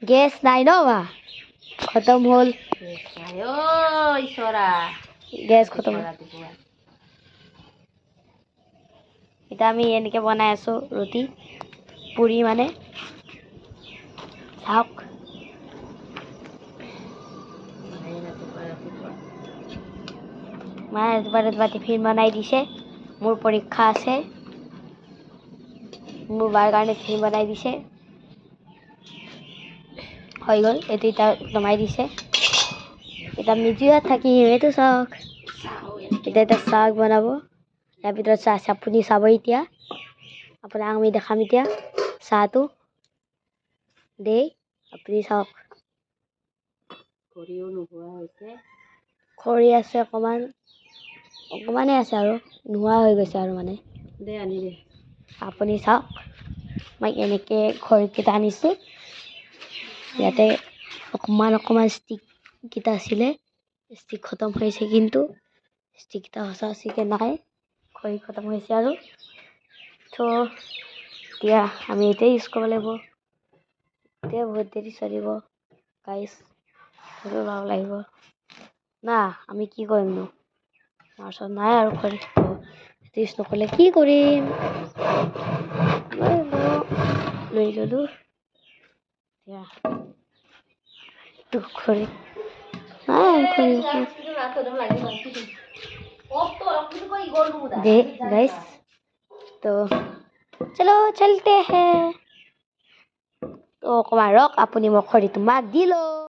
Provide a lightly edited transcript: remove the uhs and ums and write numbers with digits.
gas নাই ন বা খতম হ'ল গেছ খতম এতিয়া আমি এনেকৈ বনাই আছোঁ ৰুটি পুৰি মানে চাওক মায়ে ৰাতিপুৱা টিফিন বনাই দিছে মোৰ পৰীক্ষা আছে মোৰ বাৰ কাৰণে টিফিন বনাই দিছে হৈ গ'ল এইটো এতিয়া নমাই দিছে এতিয়া মিজুয়াত থাকিম এইটো চাওক এতিয়া চাহ বনাব ইয়াৰ ভিতৰত চাহ আপুনি চাব এতিয়া আপোনাক আমি দেখাম এতিয়া চাহটো দেই আপুনি চাওক খৰি আছে অকণমানে আছে আৰু নোহোৱা হৈ গৈছে আৰু মানে আপুনি চাওক মই এনেকৈ খৰিকেইটা আনিছোঁ ইয়াতে অকণমান ষ্টিককেইটা আছিলে ষ্টিক খতম হৈছে কিন্তু ষ্টিককেইটা সঁচাকৈ নাই খৰি খতম হৈছে আৰু তো এতিয়া আমি এতিয়াই ইউজ কৰিব লাগিব এতিয়া বহুত দেৰি চলিব গাইছ সেইটো ভাল লাগিব না আমি কি কৰিমনো আমাৰ ওচৰত নাই আৰু খৰি ইউজ নকৰিলে কি কৰিম লৈ ল'লোঁ এতিয়া খৰি दे गाइस तो चलो चलते हैं तो कुमार रॉक अपनी मुखरी तुम दिलो